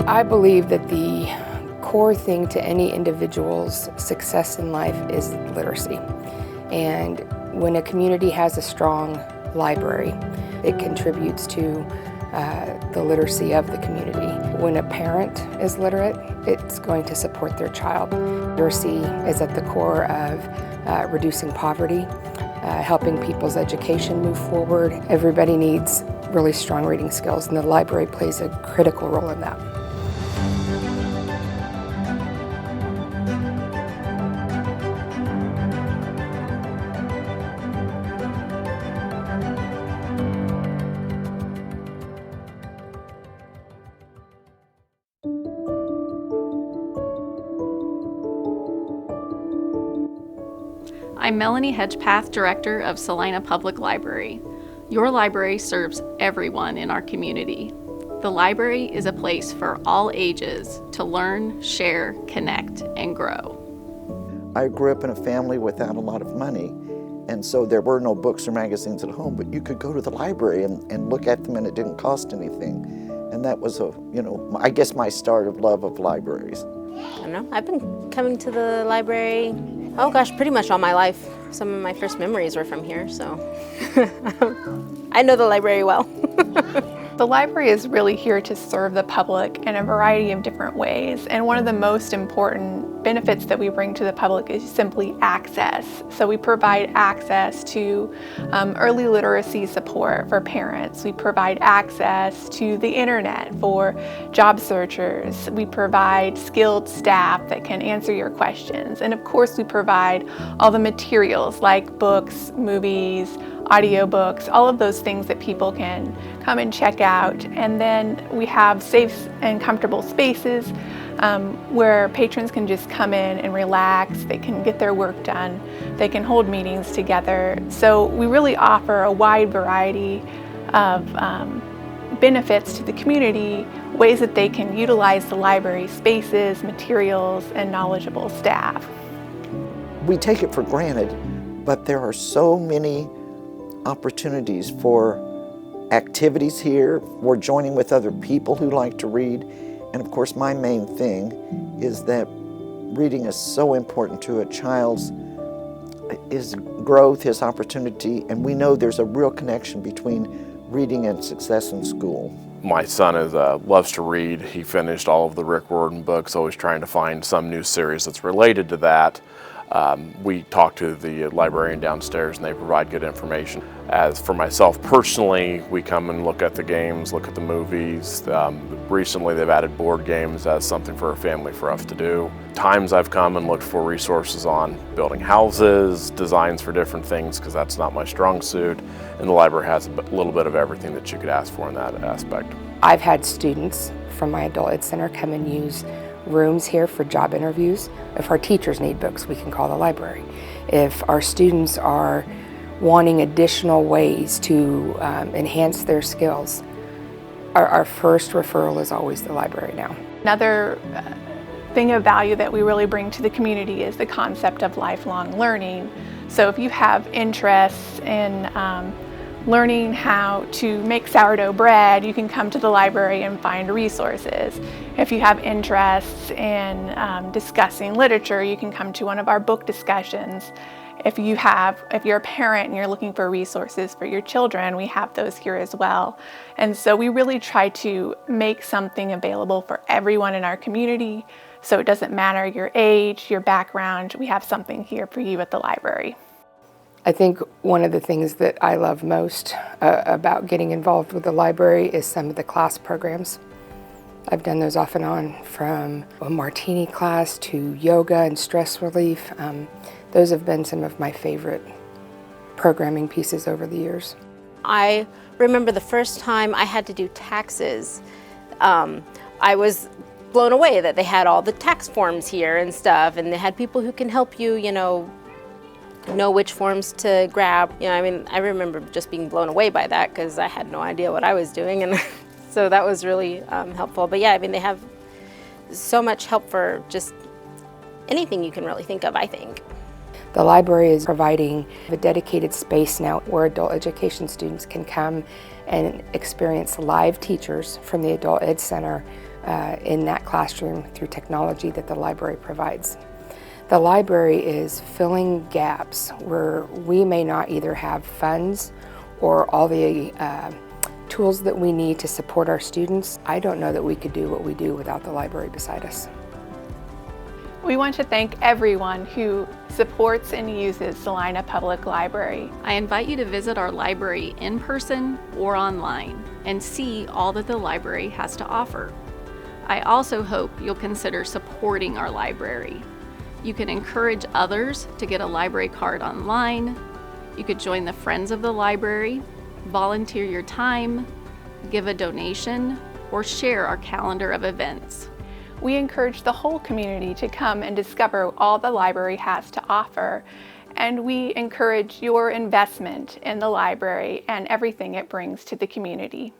I believe that the core thing to any individual's success in life is literacy. And when a community has a strong library, it contributes to the literacy of the community. When a parent is literate, it's going to support their child. Literacy is at the core of reducing poverty, helping people's education move forward. Everybody needs really strong reading skills, and the library plays a critical role in that. I'm Melanie Hedgepath, Director of Salina Public Library. Your library serves everyone in our community. The library is a place for all ages to learn, share, connect, and grow. I grew up in a family without a lot of money, and so there were no books or magazines at home, but you could go to the library and look at them, and it didn't cost anything. And that was I guess my start of love of libraries. I don't know, I've been coming to the library, oh gosh, pretty much all my life. Some of my first memories were from here, so I know the library well. The library is really here to serve the public in a variety of different ways, and one of the most important benefits that we bring to the public is simply access. So we provide access to early literacy support for parents. We provide access to the internet for job searchers. We provide skilled staff that can answer your questions. And of course, we provide all the materials like books, movies, audiobooks, all of those things that people can come and check out. And then we have safe and comfortable spaces where patrons can just come in and relax. They can get their work done. They can hold meetings together. So we really offer a wide variety of benefits to the community, ways that they can utilize the library spaces, materials, and knowledgeable staff. We take it for granted, but there are so many opportunities for activities here, for joining with other people who like to read. And of course, my main thing is that reading is so important to a child's his growth, his opportunity, and we know there's a real connection between reading and success in school. My son loves to read. He finished all of the Rick Riordan books, always trying to find some new series that's related to that. We talk to the librarian downstairs and they provide good information. As for myself personally, we come and look at the games, look at the movies. Recently they've added board games as something for a family for us to do. Times I've come and looked for resources on building houses, designs for different things, because that's not my strong suit. And the library has a little bit of everything that you could ask for in that aspect. I've had students from my adult ed center come and use rooms here for job interviews. If our teachers need books, we can call the library. If our students are wanting additional ways to enhance their skills, our first referral is always the library now. Another thing of value that we really bring to the community is the concept of lifelong learning. So if you have interests in learning how to make sourdough bread, you can come to the library and find resources. If you have interests in discussing literature, you can come to one of our book discussions. If you're a parent and you're looking for resources for your children, we have those here as well. And so we really try to make something available for everyone in our community, so it doesn't matter your age, your background, we have something here for you at the library. I think one of the things that I love most about getting involved with the library is some of the class programs. I've done those off and on, from a martini class to yoga and stress relief. Those have been some of my favorite programming pieces over the years. I remember the first time I had to do taxes. I was blown away that they had all the tax forms here and stuff, and they had people who can help you, know which forms to grab. I remember just being blown away by that because I had no idea what I was doing, and so that was really helpful. But yeah, they have so much help for just anything you can really think of, I think. The library is providing a dedicated space now where adult education students can come and experience live teachers from the Adult Ed Center in that classroom through technology that the library provides. The library is filling gaps where we may not either have funds or all the tools that we need to support our students. I don't know that we could do what we do without the library beside us. We want to thank everyone who supports and uses Salina Public Library. I invite you to visit our library in person or online and see all that the library has to offer. I also hope you'll consider supporting our library. You can encourage others to get a library card online. You could join the Friends of the Library, volunteer your time, give a donation, or share our calendar of events. We encourage the whole community to come and discover all the library has to offer, and we encourage your investment in the library and everything it brings to the community.